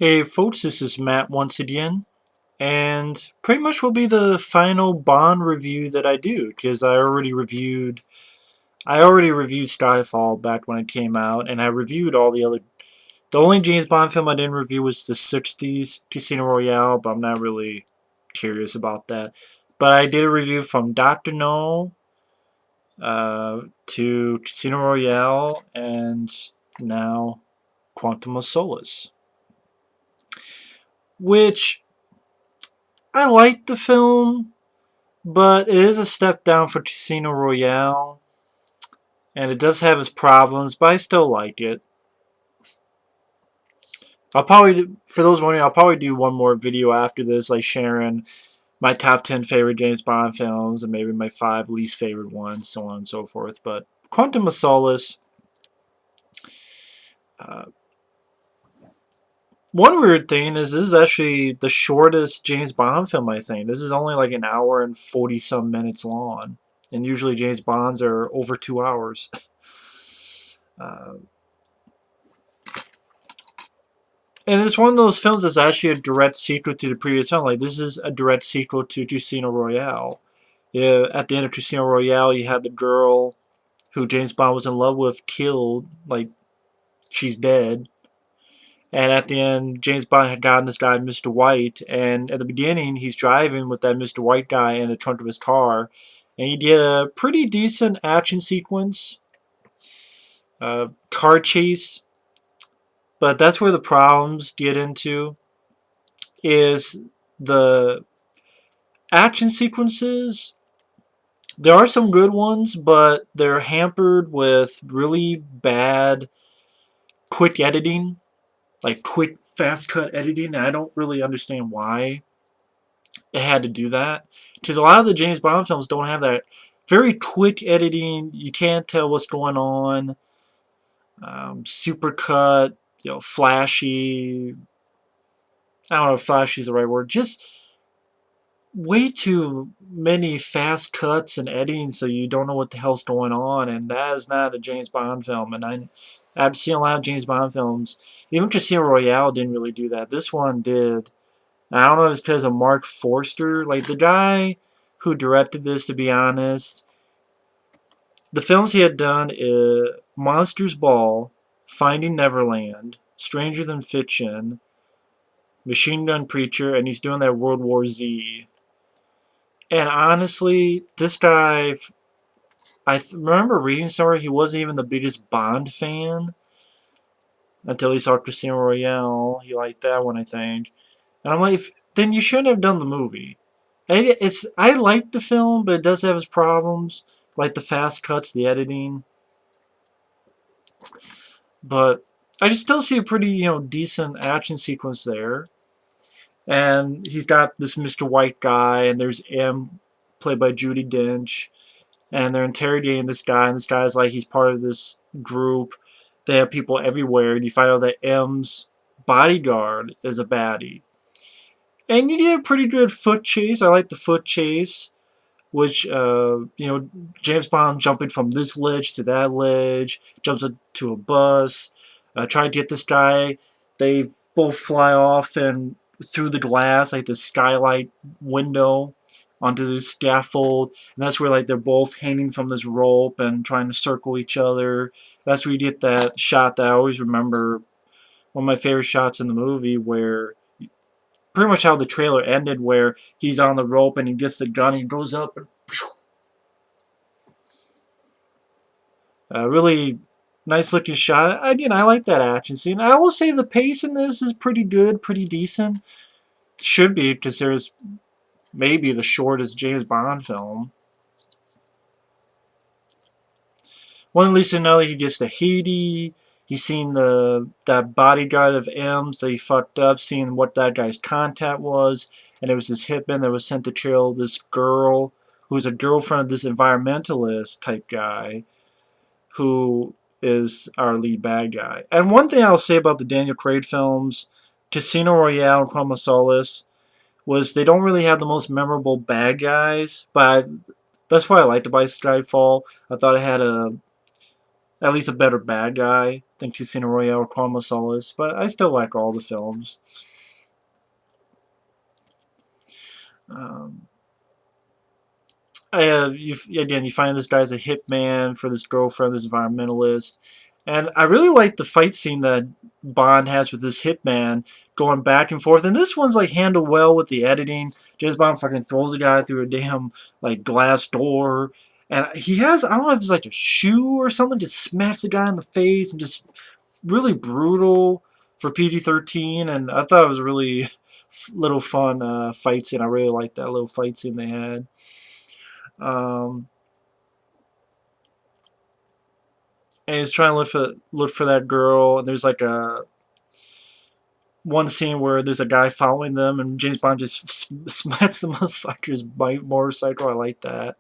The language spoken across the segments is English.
Hey folks, this is Matt once again, and pretty much will be the final Bond review that I do because I already reviewed Skyfall back when it came out, and I reviewed all the other. The only James Bond film I didn't review was the '60s Casino Royale, but I'm not really curious about that. But I did a review from Doctor No to Casino Royale, and now Quantum of Solace, which I liked the film. But it is a step down for Casino Royale, and it does have its problems, but I still like it. For those wondering, I'll probably do one more video after this, like sharing my top 10 favorite James Bond films and maybe my 5 least favorite ones, so on and so forth. But Quantum of Solace, uh, one weird thing is this is actually the shortest James Bond film, I think. This is only like an hour and 40 some minutes long. And usually James Bonds are over 2 hours. Uh, And it's one of those films that's actually a direct sequel to the previous film. Like, this is a direct sequel to Casino Royale. Yeah, at the end of Casino Royale, you had the girl who James Bond was in love with killed. Like, she's dead. And at the end, James Bond had gotten this guy, Mr. White. And at the beginning, he's driving with that Mr. White guy in the trunk of his car. And he did a pretty decent action sequence. Car chase. But that's where the problems get into. Is the action sequences. There are some good ones, but they're hampered with really bad quick editing, like quick fast cut editing. And I don't really understand why it had to do that, because a lot of the James Bond films don't have that very quick editing. You can't tell what's going on. Super cut, flashy. I don't know if flashy is the right word. Just way too many fast cuts and editing, so you don't know what the hell's going on, and that is not a James Bond film. And I've seen a lot of James Bond films. Even Casino Royale didn't really do that. This one did. I don't know if it's because of Marc Forster, like the guy who directed this. To be honest, the films he had done is Monsters Ball, Finding Neverland, Stranger Than Fiction, Machine Gun Preacher, and he's doing that World War Z. And honestly, this guy, remember reading somewhere he wasn't even the biggest Bond fan until he saw Casino Royale. He liked that one, I think. And I'm like, then you shouldn't have done the movie. I like the film, but it does have its problems, like the fast cuts, the editing. But I just still see a pretty, decent action sequence there. And he's got this Mr. White guy, and there's M, played by Judi Dench, and they're interrogating this guy, and this guy's like, he's part of this group. They have people everywhere, and you find out that M's bodyguard is a baddie. And you get a pretty good foot chase. I like the foot chase, which, James Bond jumping from this ledge to that ledge, jumps into a bus, trying to get this guy. They both fly off and through the glass, like the skylight window, onto this scaffold, and that's where like they're both hanging from this rope and trying to circle each other. That's where you get that shot that I always remember, one of my favorite shots in the movie, where pretty much how the trailer ended, where he's on the rope and he gets the gun, he goes up and really nice looking shot. Again, I like that action scene. I will say the pace in this is pretty good, pretty decent. Should be, because there's maybe the shortest James Bond film. One least to know that he gets to Haiti. He's seen that bodyguard of M's that he fucked up, seeing what that guy's contact was, and it was this hitman that was sent to kill this girl who's a girlfriend of this environmentalist type guy, who is our lead bad guy. And one thing I'll say about the Daniel Craig films, Casino Royale and Quantum of Solace, was they don't really have the most memorable bad guys, but that's why I liked about Skyfall. I thought it had at least a better bad guy. than Casino Royale or Solace, but I still like all the films. Again, you find this guy's a hitman for this girlfriend, this environmentalist, and I really like the fight scene that Bond has with this hitman going back and forth. And this one's like handled well with the editing. James Bond fucking throws the guy through a damn like glass door, and he has, I don't know if it's like a shoe or something, just smacks the guy in the face, and just really brutal for PG-13. And I thought it was a really little fun fight scene. I really liked that little fight scene they had. And he's trying to look for that girl. And there's like a one scene where there's a guy following them, and James Bond just smacks the motherfucker's motorcycle. I like that.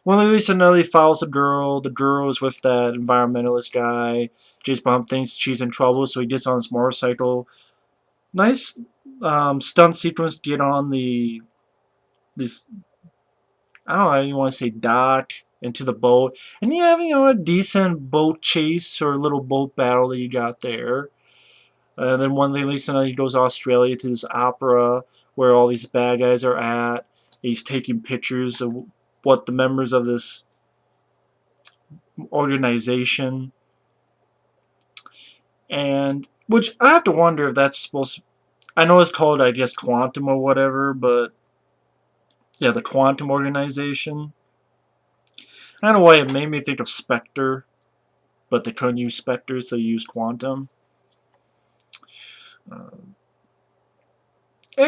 Well, at least another he follows the girl. The girl is with that environmentalist guy. James Bond thinks she's in trouble, so he gets on his motorcycle. Nice stunt sequence to get on this, I don't know, you want to say dock, into the boat. And you have, a decent boat chase or little boat battle that you got there. Then one thing leads to another, he goes to Australia to this opera where all these bad guys are at. He's taking pictures of what the members of this organization, and which I have to wonder if that's supposed to, I know it's called, I guess, Quantum or whatever, but yeah, the Quantum Organization. I don't know why it made me think of Spectre, but they couldn't use Spectre, so they used Quantum. And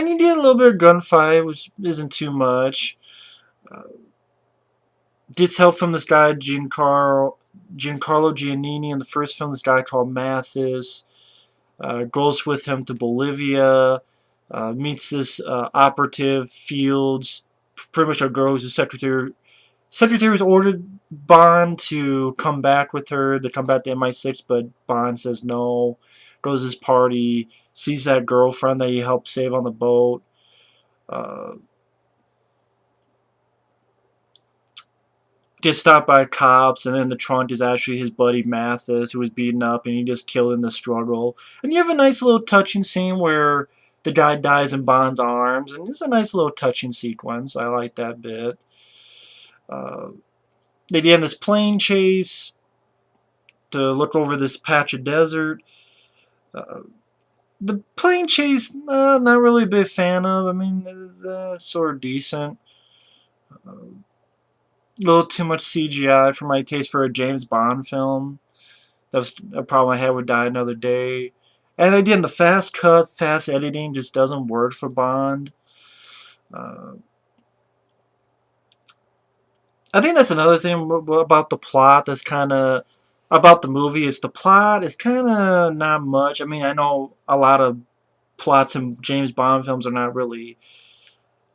you did a little bit of gunfight, which isn't too much. Gets help from this guy, Giancarlo Giannini, in the first film, this guy called Mathis. Goes with him to Bolivia. Meets this operative, Fields, pretty much a girl who's a secretary. Secretary's ordered Bond to come back with her, to come back to MI6, but Bond says no. Goes to his party, sees that girlfriend that he helped save on the boat. Gets stopped by cops, and then the trunk is actually his buddy Mathis, who was beaten up, and he just killed in the struggle. And you have a nice little touching scene where the guy dies in Bond's arms, and it's a nice little touching sequence. I like that bit. They did this plane chase to look over this patch of desert. The plane chase, not really a big fan of. I mean, it's sort of decent. A little too much CGI for my taste for a James Bond film. That was a problem I had with Die Another Day. And again, the fast cut, fast editing just doesn't work for Bond. I think that's another thing about the plot that's kind of, about the movie, is the plot is kind of not much. I mean, I know a lot of plots in James Bond films are not really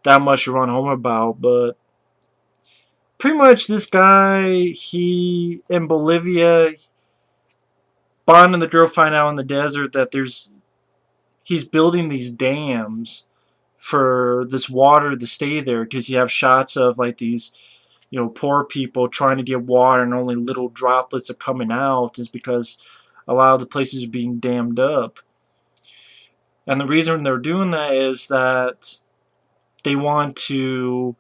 that much to run home about, but pretty much this guy, he, in Bolivia, Bond and the girl find out in the desert that he's building these dams for this water to stay there, because you have shots of like these, poor people trying to get water, and only little droplets are coming out, is because a lot of the places are being dammed up. And the reason they're doing that is that they want to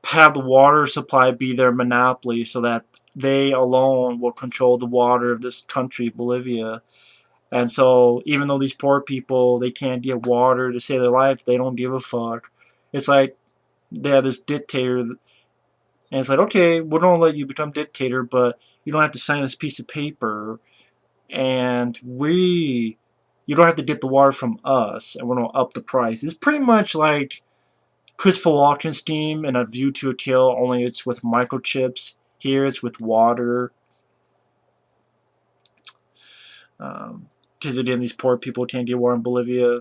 have the water supply be their monopoly, so that they alone will control the water of this country, Bolivia. And so even though these poor people, they can't get water to save their life, they don't give a fuck. It's like they have this dictator, and it's like, okay, we're going to let you become dictator, but you don't have to sign this piece of paper, and you don't have to get the water from us, and we're going to up the price. It's pretty much like Christopher Walken's scheme in A View to a Kill, only it's with microchips. Here it's with water. Because again, these poor people can't get water in Bolivia.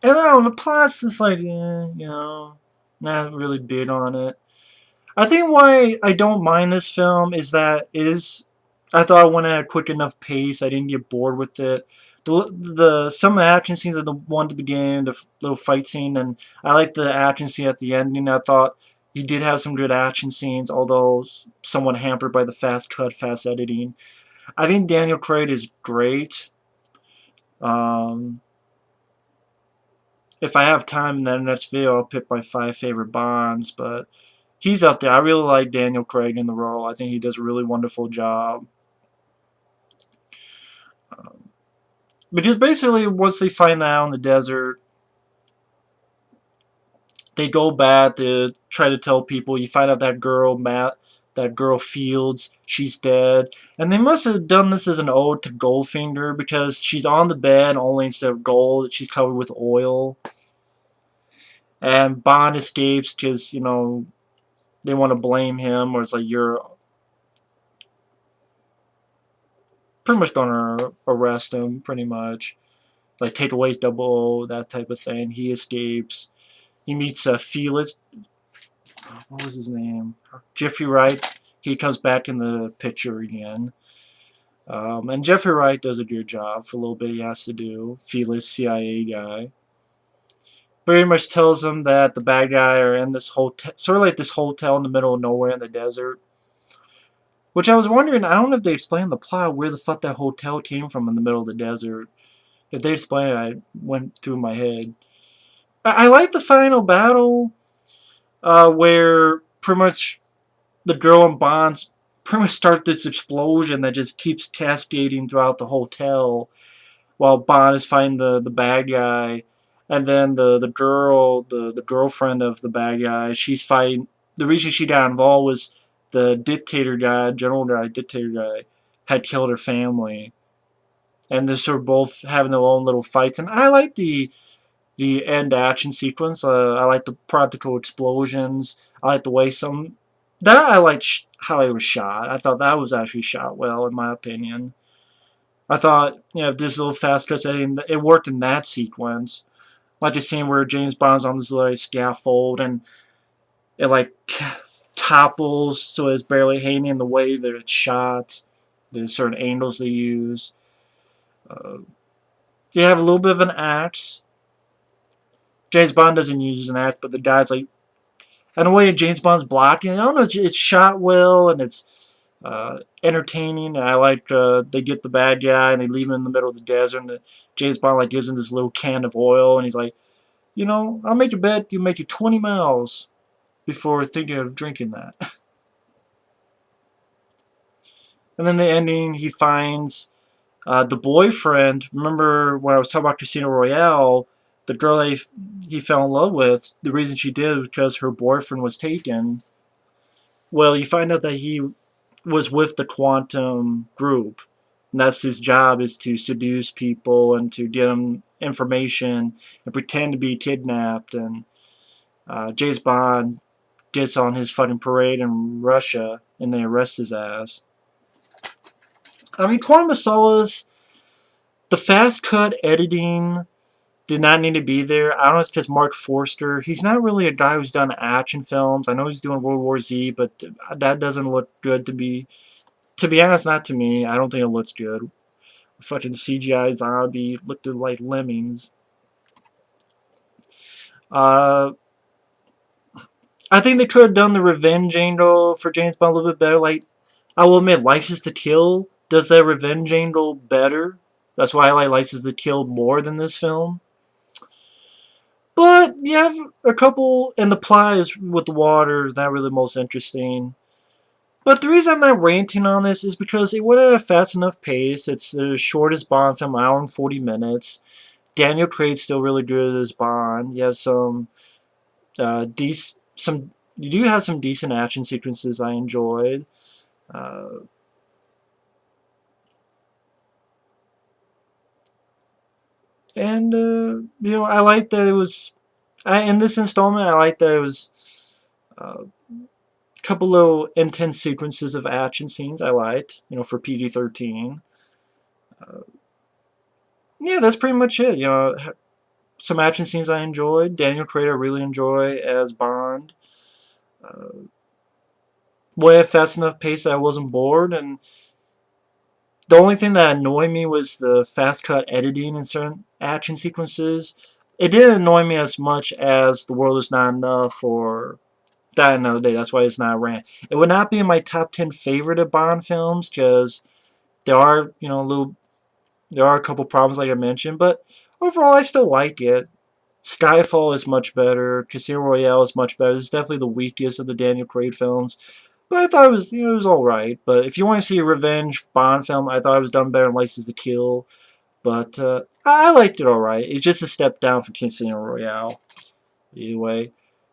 And I don't know, the plot's just like, not really big on it. I think why I don't mind this film is that I thought I went at a quick enough pace. I didn't get bored with it. Some action scenes, the one at the beginning, the little fight scene, and I liked the action scene at the ending. I thought he did have some good action scenes, although somewhat hampered by the fast cut, fast editing. I think Daniel Craig is great. Um, if I have time in the next video, I'll pick my 5 favorite Bonds, but he's up there. I really like Daniel Craig in the role. I think he does a really wonderful job. But just basically, once they find out in the desert, they go back to try to tell people. You find out that girl Fields, she's dead. And they must have done this as an ode to Goldfinger because she's on the bed, only instead of gold, she's covered with oil. And Bond escapes because, they want to blame him, or it's like, you're pretty much going to arrest him, pretty much. Like, take away his 00, that type of thing. He escapes. He meets Felix. What was his name? Jeffrey Wright. He comes back in the picture again. And Jeffrey Wright does a good job for a little bit he has to do. Felix, CIA guy. Very much tells them that the bad guy are in this hotel, sort of like this hotel in the middle of nowhere in the desert. Which I was wondering, I don't know if they explained the plot, where the fuck that hotel came from in the middle of the desert. If they explained it, I went through my head. I like the final battle, where pretty much the girl and Bonds pretty much start this explosion that just keeps cascading throughout the hotel while Bond is fighting the bad guy. And then the girl, the girlfriend of the bad guy, she's fighting. The reason she got involved was the dictator guy, dictator guy, had killed her family. And they're sort of both having their own little fights. And I like the end action sequence. I like the practical explosions. I like the way I like how it was shot. I thought that was actually shot well, in my opinion. I thought, if this little fast cut setting, it worked in that sequence. Like the scene where James Bond's on this little scaffold and it like topples so it's barely hanging, in the way that it's shot. There's certain angles they use. You have a little bit of an axe. James Bond doesn't use an axe, but the guy's like, and the way James Bond's blocking, I don't know, it's shot well and it's entertaining. I like they get the bad guy and they leave him in the middle of the desert, and James Bond like gives him this little can of oil and he's like, I'll make a bet you make it 20 miles before thinking of drinking that. And then the ending, he finds the boyfriend. Remember when I was talking about Casino Royale, the girl he fell in love with, the reason she did was because her boyfriend was taken. Well, you find out that he was with the Quantum group. And that's his job, is to seduce people and to get them information and pretend to be kidnapped. And James Bond gets on his fucking parade in Russia and they arrest his ass. I mean, Quantum of Solace, the fast cut editing did not need to be there. I don't know if it's because Marc Forster, he's not really a guy who's done action films. I know he's doing World War Z, but that doesn't look good to me. To be honest, not to me. I don't think it looks good. Fucking CGI zombie looked like lemmings. I think they could have done the revenge angle for James Bond a little bit better. Like, I will admit, License to Kill does that revenge angle better. That's why I like License to Kill more than this film. But you have a couple, and the plot is with the water is not really the most interesting. But the reason I'm not ranting on this is because it went at a fast enough pace. It's the shortest Bond film, 1 hour and 40 minutes. Daniel Craig's still really good as Bond. You have you do have some decent action sequences I enjoyed. And I like that it was. In this installment, I like that it was a couple little intense sequences of action scenes I liked. For PG-13. Yeah, that's pretty much it. Some action scenes I enjoyed. Daniel Craig I really enjoy as Bond. Way at fast enough pace that I wasn't bored, and the only thing that annoyed me was the fast cut editing in certain action sequences. It didn't annoy me as much as The World Is Not Enough or Die Another Day. That's why it's not ranked. It would not be in my top 10 favorite of Bond films because There are, there are a couple problems like I mentioned, but overall I still like it. Skyfall is much better. Casino Royale is much better. This is definitely the weakest of the Daniel Craig films. But I thought it was, it was alright. But if you want to see a revenge Bond film, I thought it was done better in License to Kill. But I liked it alright. It's just a step down from Casino Royale. Anyway,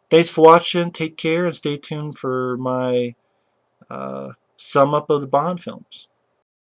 thanks for watching. Take care and stay tuned for my sum up of the Bond films.